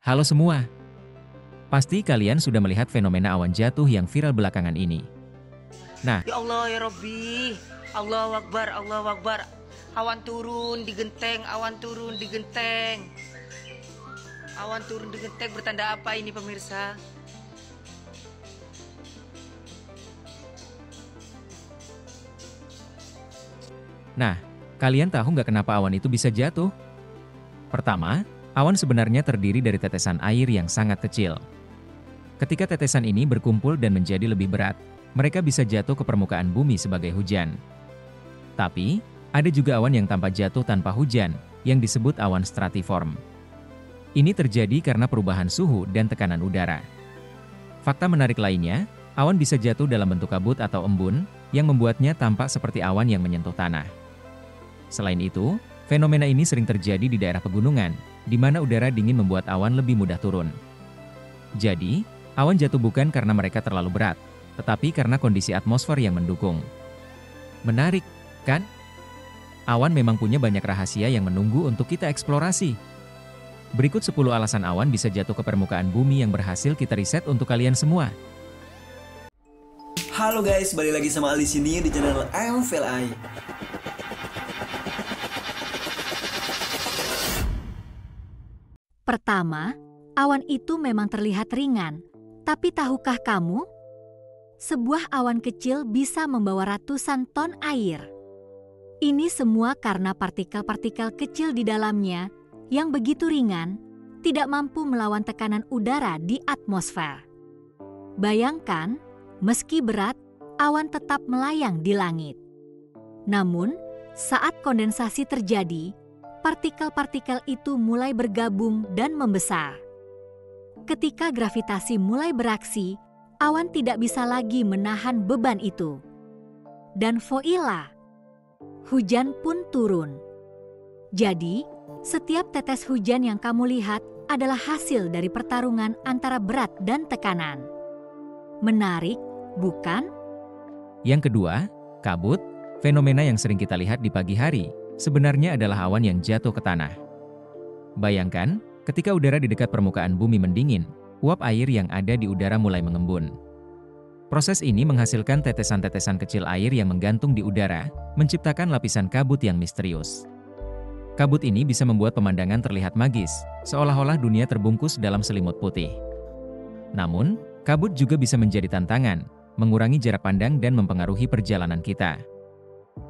Halo semua, pasti kalian sudah melihat fenomena awan jatuh yang viral belakangan ini. Nah, Ya Allah ya Robbi, Allahu Akbar, Allahu Akbar. Awan turun di genteng, awan turun di genteng. Awan turun di genteng bertanda apa ini pemirsa? kalian tahu nggak kenapa awan itu bisa jatuh? Pertama, awan sebenarnya terdiri dari tetesan air yang sangat kecil. Ketika tetesan ini berkumpul dan menjadi lebih berat, mereka bisa jatuh ke permukaan bumi sebagai hujan. Tapi, ada juga awan yang tampak jatuh tanpa hujan, yang disebut awan stratiform. Ini terjadi karena perubahan suhu dan tekanan udara. Fakta menarik lainnya, awan bisa jatuh dalam bentuk kabut atau embun, yang membuatnya tampak seperti awan yang menyentuh tanah. Selain itu, fenomena ini sering terjadi di daerah pegunungan, di mana udara dingin membuat awan lebih mudah turun. Jadi, awan jatuh bukan karena mereka terlalu berat, tetapi karena kondisi atmosfer yang mendukung. Menarik, kan? Awan memang punya banyak rahasia yang menunggu untuk kita eksplorasi. Berikut 10 alasan awan bisa jatuh ke permukaan bumi yang berhasil kita riset untuk kalian semua. Halo guys, balik lagi sama Ali sini di channel IMVLI. Pertama, awan itu memang terlihat ringan, tapi tahukah kamu? Sebuah awan kecil bisa membawa ratusan ton air. Ini semua karena partikel-partikel kecil di dalamnya yang begitu ringan, tidak mampu melawan tekanan udara di atmosfer. Bayangkan, meski berat, awan tetap melayang di langit. Namun, saat kondensasi terjadi, partikel-partikel itu mulai bergabung dan membesar. Ketika gravitasi mulai beraksi, awan tidak bisa lagi menahan beban itu. Dan voila, hujan pun turun. Jadi, setiap tetes hujan yang kamu lihat adalah hasil dari pertarungan antara berat dan tekanan. Menarik, bukan? Yang kedua, kabut, fenomena yang sering kita lihat di pagi hari, sebenarnya adalah awan yang jatuh ke tanah. Bayangkan, ketika udara di dekat permukaan bumi mendingin, uap air yang ada di udara mulai mengembun. Proses ini menghasilkan tetesan-tetesan kecil air yang menggantung di udara, menciptakan lapisan kabut yang misterius. Kabut ini bisa membuat pemandangan terlihat magis, seolah-olah dunia terbungkus dalam selimut putih. Namun, kabut juga bisa menjadi tantangan, mengurangi jarak pandang dan mempengaruhi perjalanan kita.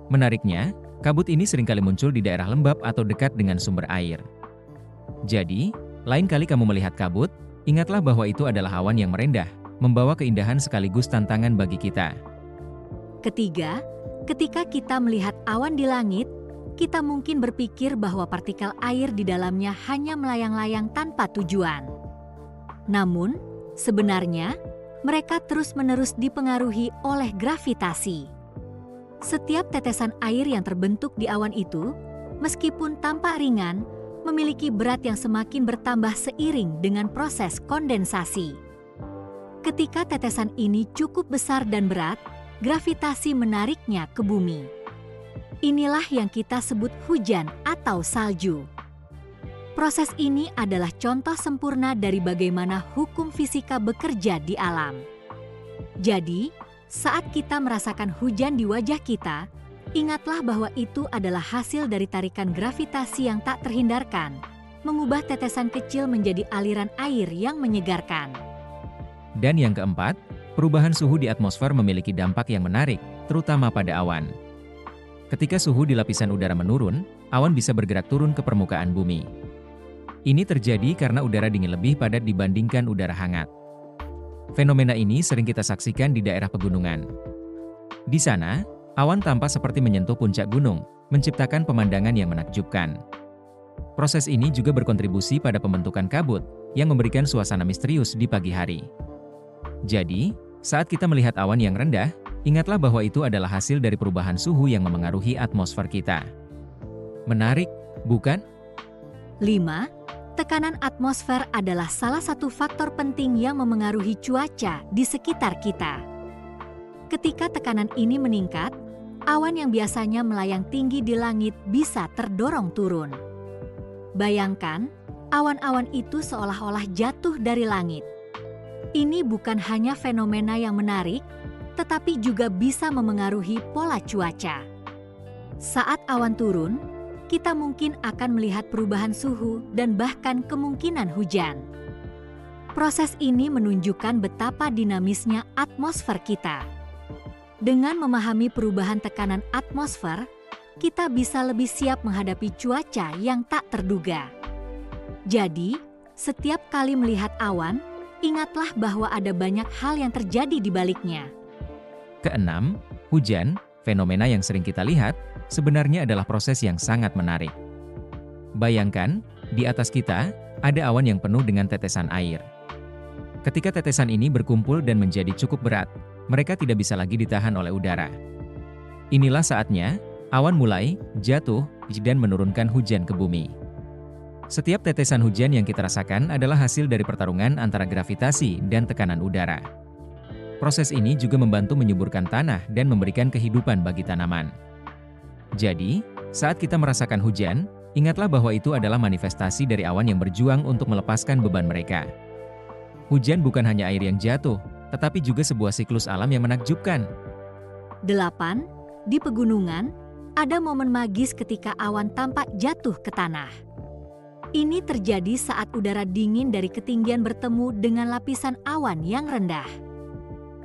Menariknya, kabut ini seringkali muncul di daerah lembab atau dekat dengan sumber air. Jadi, lain kali kamu melihat kabut, ingatlah bahwa itu adalah awan yang merendah, membawa keindahan sekaligus tantangan bagi kita. Ketiga, ketika kita melihat awan di langit, kita mungkin berpikir bahwa partikel air di dalamnya hanya melayang-layang tanpa tujuan. Namun, sebenarnya mereka terus-menerus dipengaruhi oleh gravitasi. Setiap tetesan air yang terbentuk di awan itu, meskipun tampak ringan, memiliki berat yang semakin bertambah seiring dengan proses kondensasi. Ketika tetesan ini cukup besar dan berat, gravitasi menariknya ke bumi. Inilah yang kita sebut hujan atau salju. Proses ini adalah contoh sempurna dari bagaimana hukum fisika bekerja di alam. Jadi, saat kita merasakan hujan di wajah kita, ingatlah bahwa itu adalah hasil dari tarikan gravitasi yang tak terhindarkan, mengubah tetesan kecil menjadi aliran air yang menyegarkan. Dan yang keempat, perubahan suhu di atmosfer memiliki dampak yang menarik, terutama pada awan. Ketika suhu di lapisan udara menurun, awan bisa bergerak turun ke permukaan bumi. Ini terjadi karena udara dingin lebih padat dibandingkan udara hangat. Fenomena ini sering kita saksikan di daerah pegunungan. Di sana, awan tampak seperti menyentuh puncak gunung, menciptakan pemandangan yang menakjubkan. Proses ini juga berkontribusi pada pembentukan kabut, yang memberikan suasana misterius di pagi hari. Jadi, saat kita melihat awan yang rendah, ingatlah bahwa itu adalah hasil dari perubahan suhu yang memengaruhi atmosfer kita. Menarik, bukan? 5. Tekanan atmosfer adalah salah satu faktor penting yang memengaruhi cuaca di sekitar kita. Ketika tekanan ini meningkat, awan yang biasanya melayang tinggi di langit bisa terdorong turun. Bayangkan, awan-awan itu seolah-olah jatuh dari langit. Ini bukan hanya fenomena yang menarik, tetapi juga bisa memengaruhi pola cuaca. Saat awan turun, kita mungkin akan melihat perubahan suhu dan bahkan kemungkinan hujan. Proses ini menunjukkan betapa dinamisnya atmosfer kita. Dengan memahami perubahan tekanan atmosfer, kita bisa lebih siap menghadapi cuaca yang tak terduga. Jadi, setiap kali melihat awan, ingatlah bahwa ada banyak hal yang terjadi di baliknya. Keenam, hujan, fenomena yang sering kita lihat, sebenarnya adalah proses yang sangat menarik. Bayangkan, di atas kita, ada awan yang penuh dengan tetesan air. Ketika tetesan ini berkumpul dan menjadi cukup berat, mereka tidak bisa lagi ditahan oleh udara. Inilah saatnya, awan mulai jatuh dan menurunkan hujan ke bumi. Setiap tetesan hujan yang kita rasakan adalah hasil dari pertarungan antara gravitasi dan tekanan udara. Proses ini juga membantu menyuburkan tanah dan memberikan kehidupan bagi tanaman. Jadi, saat kita merasakan hujan, ingatlah bahwa itu adalah manifestasi dari awan yang berjuang untuk melepaskan beban mereka. Hujan bukan hanya air yang jatuh, tetapi juga sebuah siklus alam yang menakjubkan. 8. Di pegunungan, ada momen magis ketika awan tampak jatuh ke tanah. Ini terjadi saat udara dingin dari ketinggian bertemu dengan lapisan awan yang rendah.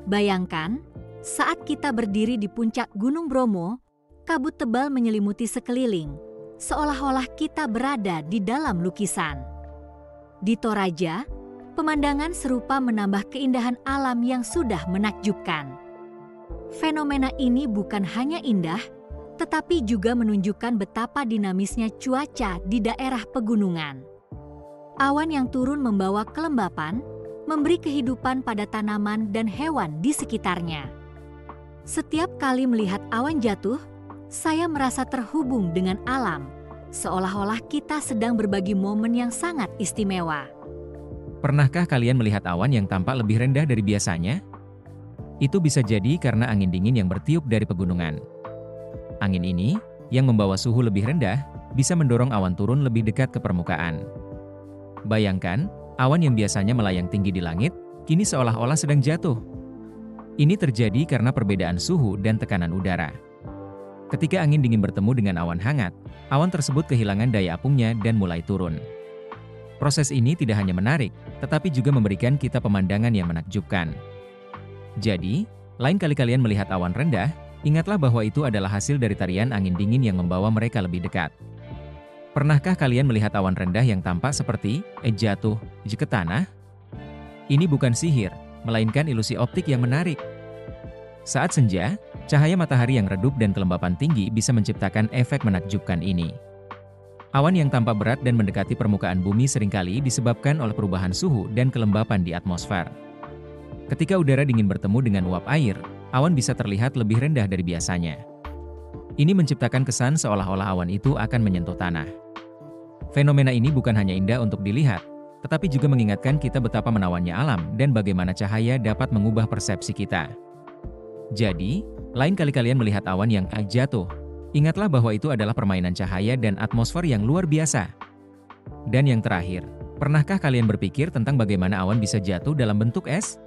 Bayangkan, saat kita berdiri di puncak Gunung Bromo, kabut tebal menyelimuti sekeliling, seolah-olah kita berada di dalam lukisan. Di Toraja, pemandangan serupa menambah keindahan alam yang sudah menakjubkan. Fenomena ini bukan hanya indah, tetapi juga menunjukkan betapa dinamisnya cuaca di daerah pegunungan. Awan yang turun membawa kelembapan, memberi kehidupan pada tanaman dan hewan di sekitarnya. Setiap kali melihat awan jatuh, saya merasa terhubung dengan alam, seolah-olah kita sedang berbagi momen yang sangat istimewa. Pernahkah kalian melihat awan yang tampak lebih rendah dari biasanya? Itu bisa jadi karena angin dingin yang bertiup dari pegunungan. Angin ini, yang membawa suhu lebih rendah, bisa mendorong awan turun lebih dekat ke permukaan. Bayangkan, awan yang biasanya melayang tinggi di langit, kini seolah-olah sedang jatuh. Ini terjadi karena perbedaan suhu dan tekanan udara. Ketika angin dingin bertemu dengan awan hangat, awan tersebut kehilangan daya apungnya dan mulai turun. Proses ini tidak hanya menarik, tetapi juga memberikan kita pemandangan yang menakjubkan. Jadi, lain kali kalian melihat awan rendah, ingatlah bahwa itu adalah hasil dari tarian angin dingin yang membawa mereka lebih dekat. Pernahkah kalian melihat awan rendah yang tampak seperti jatuh ke tanah? Ini bukan sihir, melainkan ilusi optik yang menarik. Saat senja, cahaya matahari yang redup dan kelembapan tinggi bisa menciptakan efek menakjubkan ini. Awan yang tampak berat dan mendekati permukaan bumi seringkali disebabkan oleh perubahan suhu dan kelembapan di atmosfer. Ketika udara dingin bertemu dengan uap air, awan bisa terlihat lebih rendah dari biasanya. Ini menciptakan kesan seolah-olah awan itu akan menyentuh tanah. Fenomena ini bukan hanya indah untuk dilihat, tetapi juga mengingatkan kita betapa menawannya alam dan bagaimana cahaya dapat mengubah persepsi kita. Jadi, lain kali kalian melihat awan yang jatuh, ingatlah bahwa itu adalah permainan cahaya dan atmosfer yang luar biasa. Dan yang terakhir, pernahkah kalian berpikir tentang bagaimana awan bisa jatuh dalam bentuk es?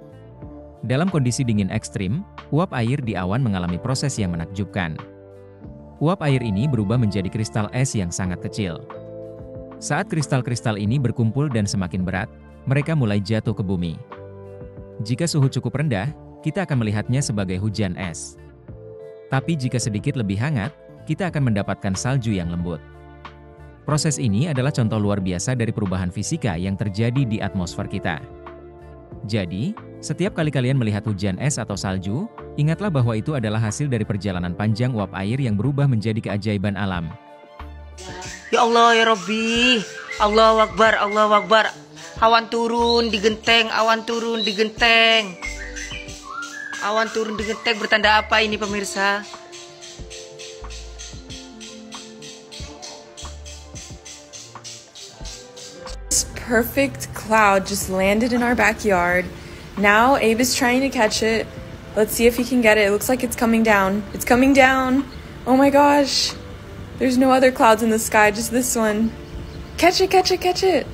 Dalam kondisi dingin ekstrim, uap air di awan mengalami proses yang menakjubkan. Uap air ini berubah menjadi kristal es yang sangat kecil. Saat kristal-kristal ini berkumpul dan semakin berat, mereka mulai jatuh ke bumi. Jika suhu cukup rendah, kita akan melihatnya sebagai hujan es. Tapi jika sedikit lebih hangat, kita akan mendapatkan salju yang lembut. Proses ini adalah contoh luar biasa dari perubahan fisika yang terjadi di atmosfer kita. Jadi, setiap kali kalian melihat hujan es atau salju, ingatlah bahwa itu adalah hasil dari perjalanan panjang uap air yang berubah menjadi keajaiban alam. Ya Allah ya Rabbi, Allahu Akbar, Allahu Akbar. Awan turun di genteng, awan turun di genteng. Awan turun di genteng bertanda apa ini pemirsa? Perfect cloud just landed in our backyard. Now Abe is trying to catch it. Let's see if he can get it. It looks like it's coming down. It's coming down. Oh my gosh. There's no other clouds in the sky, just this one. Catch it, catch it, catch it.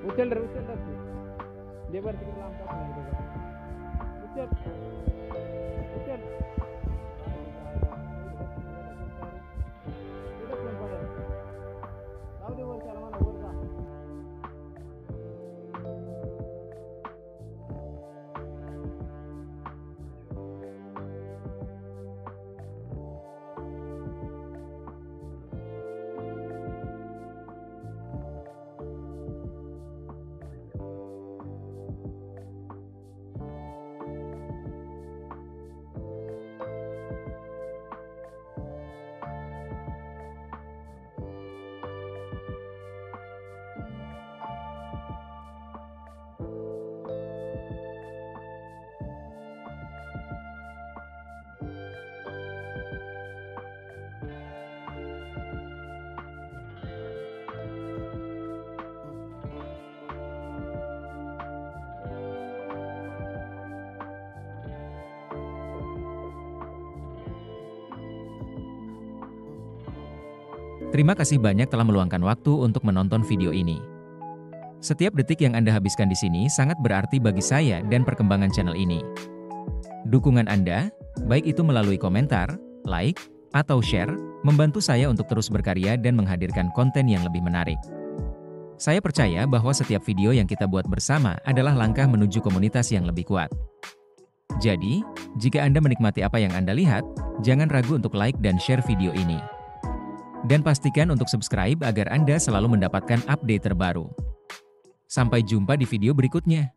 उचल रे तू लेबर तिकडे लांब टाक नाही बघा उचल उचल जाऊ दे वर चला मला वर जा Terima kasih banyak telah meluangkan waktu untuk menonton video ini. Setiap detik yang Anda habiskan di sini sangat berarti bagi saya dan perkembangan channel ini. Dukungan Anda, baik itu melalui komentar, like, atau share, membantu saya untuk terus berkarya dan menghadirkan konten yang lebih menarik. Saya percaya bahwa setiap video yang kita buat bersama adalah langkah menuju komunitas yang lebih kuat. Jadi, jika Anda menikmati apa yang Anda lihat, jangan ragu untuk like dan share video ini. Dan pastikan untuk subscribe agar Anda selalu mendapatkan update terbaru. Sampai jumpa di video berikutnya.